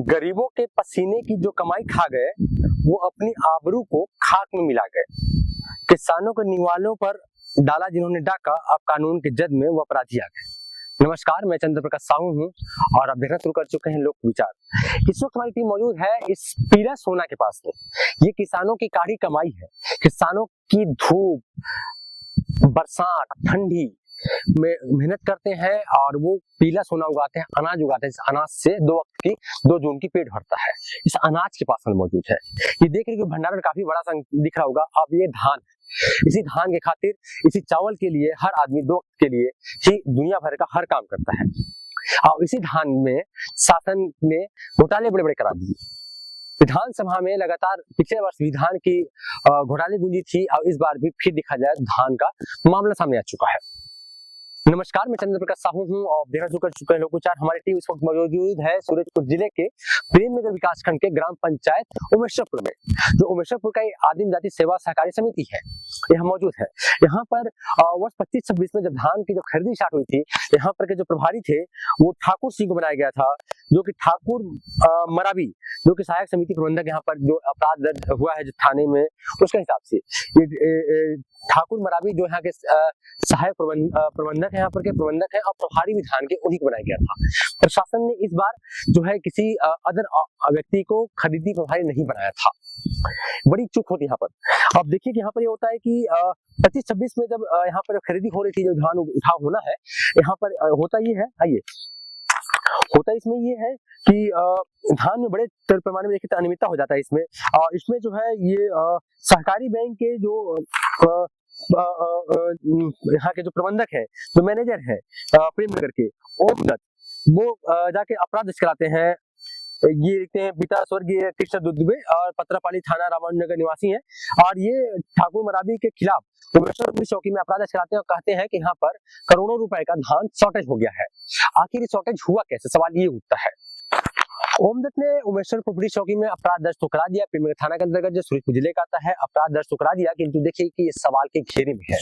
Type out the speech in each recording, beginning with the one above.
गरीबों के पसीने की जो कमाई खा गए वो अपनी आबरू को खाक में मिला गए। किसानों के निवालों पर डाला जिन्होंने डाका, अब कानून के जद में वो अपराधी आ गए। नमस्कार, मैं चंद्र प्रकाश साहू हूँ और आप देखना शुरू कर चुके हैं लोक विचार। इस वक्त हमारी टीम मौजूद है इस पीला सोना के पास में। ये किसानों की काढ़ी कमाई है। किसानों की धूप, बरसात, ठंडी में मेहनत करते हैं और वो पीला सोना उगाते हैं, अनाज उगाते हैं। इस अनाज से 2 जून की पेट भरता है। इस अनाज के पास में मौजूद है। ये देख रहे भंडारण काफी बड़ा सा दिख रहा होगा। अब ये धान, इसी धान के खातिर, इसी चावल के लिए हर आदमी 2 वक्त के लिए ही दुनिया भर का हर काम करता है। और इसी धान में शासन ने घोटाले बड़े बड़े करा दिए। विधानसभा में लगातार पिछले वर्ष भी धान की घोटाले गूंजी थी और इस बार भी फिर देखा जाए धान का मामला सामने आ चुका है। नमस्कार, मैं चंद्र प्रकाश साहू हूँ और देखना शुरू कर चुके हैं लोक विचार। हमारी टीम इस वक्त मौजूद है सूरजपुर जिले के प्रेमनगर विकासखंड के ग्राम पंचायत उमेशरपुर में, जो उमेशरपुर का आदिम जाति सेवा सहकारी समिति है, यहाँ मौजूद है। यहाँ पर वर्ष 25-26 में जब धान की जो खरीदी स्टार्ट हुई थी, यहाँ पर के जो प्रभारी थे वो ठाकुर सिंह को बनाया गया था, जो कि ठाकुर मरावी, जो कि सहायक समिति प्रबंधक यहाँ पर जो अपराध दर्ज हुआ है जो थाने में, उसके हिसाब से ये ठाकुर मरावी जो यहाँ के सहायक प्रबंधक यहाँ पर के प्रबंधक हैं और प्रभारी भी धान के उन्हीं को बनाया गया था। प्रशासन ने इस बार जो है किसी अदर व्यक्ति को खरीदी प्रभारी नहीं बनाया था। बड़ी चूक होती यहाँ पर। अब देखिए कि यहाँ पर ये होता है कि 25-26 में जब यहाँ पर खरीदी हो रही थी, जो धान उठाव होना है, यहाँ पर होता ये है, आइए, होता इसमें ये है कि धान में बड़े पैमाने में देखिए अनियमितता हो जाता है इसमें। इसमें जो है ये सहकारी बैंक के जो यहाँ के जो प्रबंधक है, जो मैनेजर है प्रेमनगर के, ओम दत्त, वो जाके अपराध दर्ज कराते हैं। ये लिखते हैं पिता स्वर्गीय कृष्ण दुबे और पत्रापाली थाना रामानुजनगर निवासी हैं, और ये ठाकुर मरावी के खिलाफ उमेशरपुर पुलिस चौकी में अपराध दर्ज कराते हैं और कहते हैं कि यहाँ पर करोड़ों रुपए का धान शॉर्टेज हो गया है। आखिर शॉर्टेज हुआ कैसे, सवाल ये उठता है। ओम दत्त ने उमेशरपुर पुलिस चौकी में अपराध दर्ज तो करा दिया, प्रेमनगर थाना के अंतर्गत जो सूरजपुर जिले का आता है, अपराध दर्ज तो करा दिया, किंतु देखिए कि इस सवाल के घेरे में है।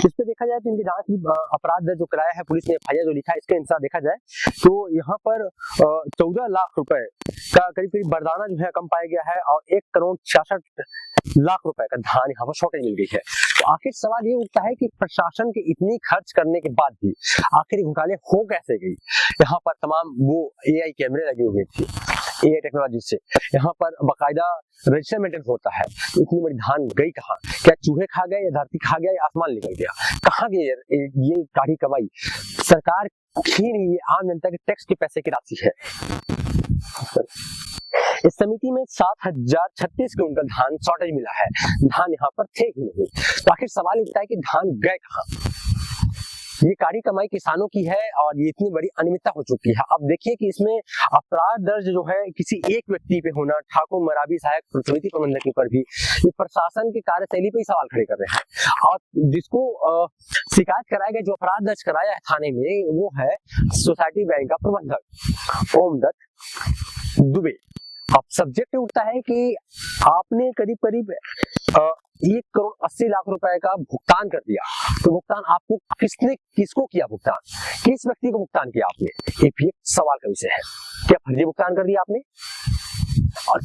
इस पे देखा जाए तो इनकी जांच अपराध दर्ज जो कराया है पुलिस ने, एफआईआर जो लिखा है, इसके अनुसार देखा जाए तो यहाँ पर 14 लाख रुपए का करीब बरदाना जो है कम पाया गया है और 1,66,00,000 रुपए का धान यहाँ पर शॉर्टेज मिल गई है। तो आखिर सवाल ये उठता है कि प्रशासन के इतनी खर्च करने के बाद भी आखिर घोटाले हो कैसे गई। यहाँ पर तमाम वो एआई कैमरे लगे हुए थे, एआई टेक्नोलॉजी से यहाँ पर बाकायदा रजिस्टर मेंटेन होता है। तो इतनी बड़ी धान गई कहाँ? क्या चूहे खा गए या धरती खा गया या आसमान निकल गया? कहाँ गई ये काढ़ी कमाई? सरकार ही नहीं, ये आम जनता के टैक्स के पैसे की राशि है। इस समिति में 7,036 क्विंटल धान शॉर्टेज मिला है। धान यहाँ पर थे ही नहीं। तो आखिर सवाल उठता है कि धान गए कहाँ? ये काढ़ी कमाई किसानों की है और ये इतनी बड़ी अनियमितता हो चुकी है। अब देखिए कि इसमें अपराध दर्ज जो है किसी एक व्यक्ति पे होना, ठाकुर मरावी सहायक समिति प्रबंधक पर भी, ये प्रशासन की कार्यशैली पे ही सवाल खड़े कर रहे हैं। और जिसको शिकायत कराया गया, जो अपराध दर्ज कराया है थाने में, वो है सोसाइटी बैंक का प्रबंधक ओम दत्त दुबे। अब सब्जेक्ट उठता है कि आपने करीब 1,80,00,000 रुपए का भुगतान कर दिया। तो भुगतान आपको किसको किया? भुगतान किस व्यक्ति को भुगतान किया आपने? ये भी एक सवाल का विषय है। क्या फर्जी भुगतान कर दिया आपने? और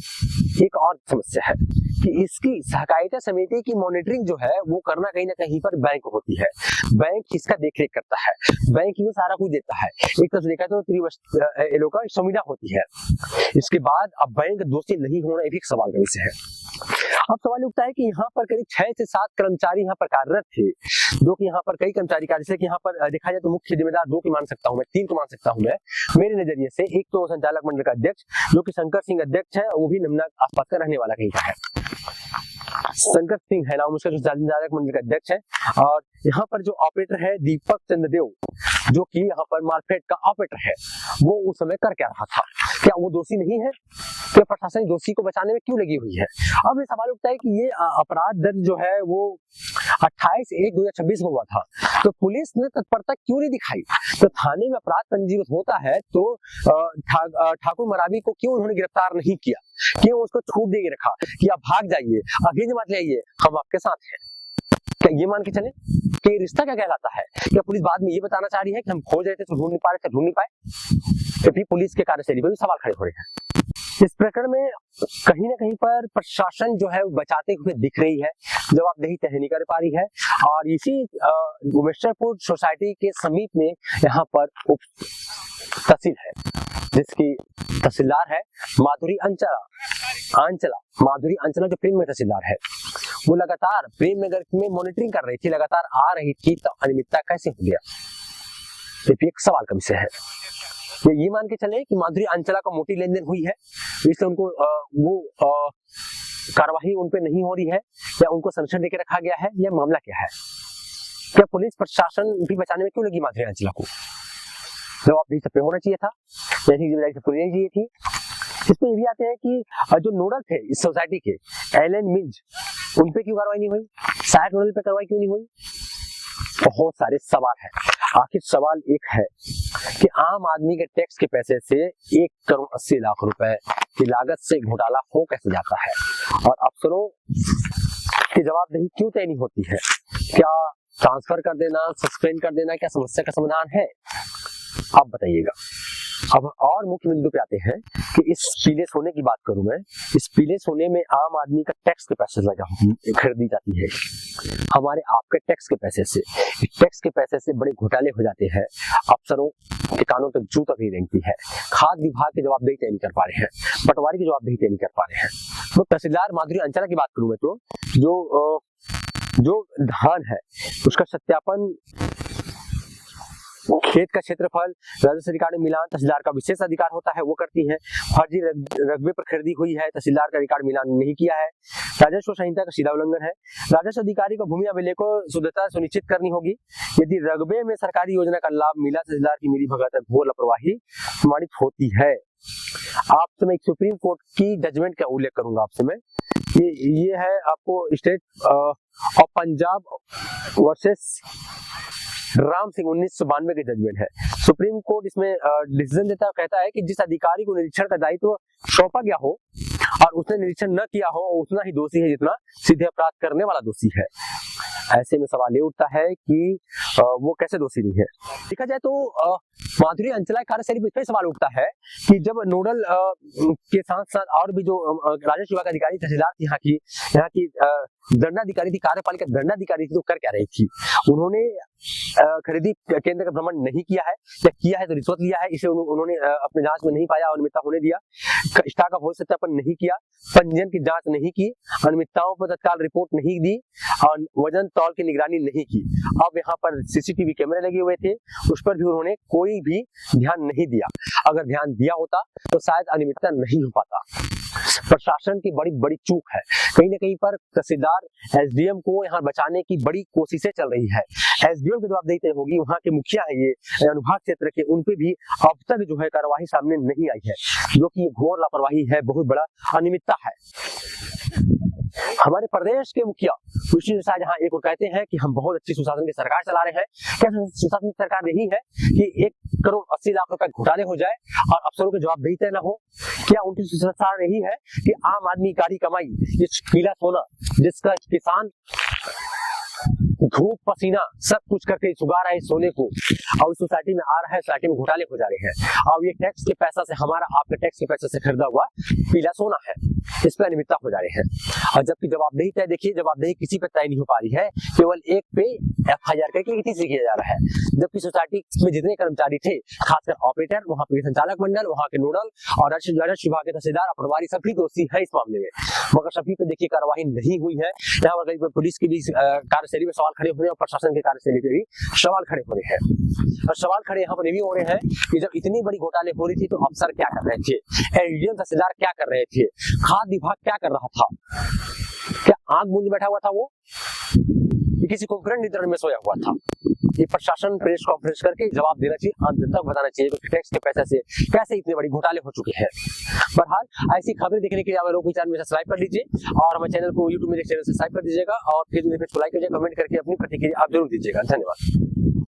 एक और समस्या है कि इसकी सहकारिता समिति की मॉनिटरिंग जो है वो करना कहीं ना कहीं पर बैंक होती है। बैंक इसका देखरेख करता है, बैंक ही सारा कुछ देता है। एक तरह से देखा तो त्रिवस्त्र का संविदा होती है। इसके बाद अब बैंक दोषी नहीं होना, ये भी एक सवाल का विषय है। अब सवाल उठता है कि यहाँ पर करीब 6 से 7 कर्मचारी यहाँ पर कार्यरत थे, जो कि यहाँ पर कई कर्मचारी जैसे कि यहाँ पर देखा जाए तो मुख्य जिम्मेदार 2 की मान सकता हूँ मैं, 3 को मान सकता हूँ मैं मेरे नजरिए से। एक तो संचालक मंडल का अध्यक्ष, जो कि शंकर सिंह अध्यक्ष है, वो भी नमना आसपास का रहने वाला कहीं का है। शंकर सिंह है नाम उसका, जो संचालक मंडल का अध्यक्ष है। और यहाँ पर जो ऑपरेटर है दीपक चंद्रदेव, जो कि यहाँ पर मार्केट का ऑपरेटर है, वो उस समय कर क्या रहा था? क्या वो दोषी नहीं है? क्या प्रशासन दोषी को बचाने में क्यों लगी हुई है? अब ये सवाल उठता है कि ये अपराध दर्ज जो है वो 28/1/2026 में हुआ था, तो पुलिस ने तत्परता क्यों नहीं दिखाई? तो थाने में अपराध पंजीकृत होता है तो ठाकुर मरावी को क्यों उन्होंने गिरफ्तार नहीं किया? क्यों उसको छूट दे के रखा कि आप भाग जाइए, आगे मत जाइए, हम आपके साथ हैं? क्या ये मान के चले कि रिश्ता क्या कहलाता है? क्या पुलिस बाद में ये बताना चाह रही है कि हम खोज रहे थे तो ढूंढ नहीं पा रहे थे, ढूंढ नहीं पाए? जबकि पुलिस के कार्यशैली पर भी सवाल खड़े हो रहे हैं। इस प्रकरण में कहीं ना कहीं पर प्रशासन जो है वो बचाते हुए दिख रही है, जवाबदेही तय नहीं कर पा रही है। और इसी गुमेश्वरपुर सोसाइटी के समीप में यहाँ पर उप तहसील है, जिसकी तहसीलदार है माधुरी अंचला जो प्रेम नगर तहसीलदार है, वो लगातार प्रेम नगर में मॉनिटरिंग कर रही थी, लगातार आ रही थी, तो अनियमितता कैसे हो गया, ये भी एक सवाल का विषय है। ये मान के चले कि माधुरी अंचला का मोटी लेन देन हुई है, इसलिए उनको वो कार्रवाई उन पे नहीं हो रही है, या उनको संरक्षण देके रखा गया है, या मामला क्या है? क्या पुलिस प्रशासन भी बचाने में क्यों लगी माधुरी अंचला को? जवाबदेही सब पे होना चाहिए था, नैतिक जिम्मेदारी से पूरी चाहिए थी। इसमें ये भी आते हैं कि जो नोडल थे इस सोसाइटी के एलन मिंज, उन पे क्यों कार्रवाई नहीं हुई, सहायक नोडल पे कार्रवाई क्यों नहीं हुई? बहुत सारे सवाल है। आखिर सवाल एक है कि आम आदमी के टैक्स के पैसे से 1,80,00,000 रुपए की लागत से घोटाला हो कैसे जाता है, और अफसरों की जवाबदेही क्यों तय नहीं होती है? क्या ट्रांसफर कर देना, सस्पेंड कर देना क्या समस्या का समाधान है? आप बताइएगा। अब और मुख्य बिंदु पे आते हैं कि इस पीले सोने की बात करूं मैं, इस पीले सोने में आम आदमी का टैक्स के पैसे लगा खरीदी जाती है, हमारे आपके टैक्स के पैसे से। टैक्स के पैसे से बड़े घोटाले हो जाते हैं, अफसरों के कानों तक जू तक नहीं रेंगती है, खाद्य विभाग की जवाबदेही तय नहीं कर पा रहे हैं, पटवारी की जवाबदेही तय नहीं कर पा रहे हैं। तो तहसीलदार माधुरी अंचला की बात करूं मैं, तो जो धान है उसका सत्यापन, खेत का क्षेत्रफल, राजस्व रिकॉर्ड में मिलान तहसीलदार का विशेष अधिकार होता है, वो करती है। फर्जी रकबे पर खरीदी हुई है, तहसीलदार का रिकॉर्ड मिलान नहीं किया है, राजस्व संहिता का सीधा उल्लंघन है। राजस्व अधिकारी को भूमि अभिलेख को शुद्धता सुनिश्चित करनी होगी। यदि रकबे में सरकारी योजना का लाभ मिला, तहसीलदार की मिली भगत घोर लापरवाही प्रमाणित होती है। आपसे मैं एक सुप्रीम कोर्ट की जजमेंट का उल्लेख करूंगा आपसे मैं, ये है आपको state of Punjab versus Ram Singh 1992 के जजमेंट है। सुप्रीम कोर्ट इसमें डिसीजन देता है, कहता है कि जिस अधिकारी को निरीक्षण का दायित्व सौंपा गया हो और उसने निरीक्षण न किया हो, उतना ही दोषी है जितना सीधे अपराध करने वाला दोषी है। ऐसे में सवाल ये उठता है कि वो कैसे दोषी नहीं है। देखा जाए तो माधुरी अंचला कार्यशैली पर सवाल उठता है कि जब नोडल के साथ साथ और भी जो राजस्व विभाग अधिकारी तहसीलदार थी, यहाँ की दंडाधिकारी थी, कार्यपालिका दंडाधिकारी थी, तो कर क्या रही थी? उन्होंने खरीदी केंद्र का भ्रमण नहीं किया है, या किया है तो रिश्वत लिया है, इसे उन्होंने अपने जांच में नहीं पाया, अनियमितता होने दिया, स्टॉक का भौतिक सत्यापन नहीं किया, पंजीयन की जांच नहीं की, अनियमितताओं पर तत्काल रिपोर्ट नहीं दी, और वजन तौल की निगरानी नहीं की। अब यहाँ पर सीसीटीवी कैमरे लगे हुए थे, उस पर भी उन्होंने कोई भी ध्यान नहीं दिया। अगर ध्यान दिया होता तो शायद अनियमितता नहीं हो पाता। प्रशासन की बड़ी बड़ी चूक है। कहीं ना कहीं पर तहसीलदार एसडीएम को यहाँ बचाने की बड़ी कोशिशें चल रही है। एसडीएम की जवाबदेही तय होगी, वहाँ के मुखिया है ये अनुभाग क्षेत्र के, उन पे भी अब तक जो है कार्यवाही सामने नहीं आई है, जो कि घोर लापरवाही है, बहुत बड़ा अनियमितता है। हमारे प्रदेश के मुखिया यहाँ एक और कहते हैं कि हम बहुत अच्छी सुशासन की सरकार चला रहे हैं। क्या सुशासन की सरकार यही है कि 1,80,00,000 रुपए घोटाले हो जाए और अफसरों की जवाबदेही तय न हो? क्या उनकी सरकार यही है कि आम आदमी की कमाई, ये पीला सोना जिसका किसान धूप पसीना सब कुछ करके सुगा रहा है सोने को, और सोसाइटी में आ रहा है, सोसाइटी में घोटाले हो जा रहे हैं, और ये टैक्स के पैसा से, हमारा आपके टैक्स के पैसे से खरीदा हुआ पीला सोना है, इस पर अनियमितता हो जा रही है। और जबकि जवाबदेही तय, देखिए जवाबदेही किसी पे तय नहीं हो पा रही है, केवल एक पे FIR करके किसी से किया जा रहा है। जबकि सोसाइटी में जितने कर्मचारी थे, खासकर ऑपरेटर, वहाँ पे संचालक मंडल, वहाँ के नोडल और राजस्व विभाग के तहसीलदार, पटवारी सभी दोषी है इस मामले में, मगर सभी पे देखिए कार्रवाई नहीं हुई है। यहाँ पर पुलिस की भी कार्यशैली में सवाल खड़े हो रहे हैं और प्रशासन की कार्यशैली पे भी सवाल खड़े हो रहे हैं। और सवाल खड़े यहाँ पर ये भी हो रहे हैं कि जब इतनी बड़ी घोटाले हो रही थी तो अफसर क्या कर रहे थे, एसडीएम तहसीलदार क्या कर रहे थे, खाद्य विभाग क्या कर रहा था? क्या आंख मूंद बैठा हुआ था वो, किसी कॉन्फ्रेंस निद्रा में सोया हुआ था? ये प्रशासन प्रेस कॉन्फ्रेंस करके जवाब देना चाहिए, आम जनता को बताना चाहिए कि टैक्स के पैसे से कैसे इतने बड़ी घोटाले हो चुके हैं। बहरहाल ऐसी खबरें देखने के लिए हमारे लोग चैनल में सब्सक्राइब कर लीजिए, और हमारे चैनल को यूट्यूब में चैनल सब्सक्राइब कर दीजिएगा, और फेसबुक पे लाइक कीजिए, कमेंट करके अपनी प्रतिक्रिया आप जरूर दीजिएगा। धन्यवाद।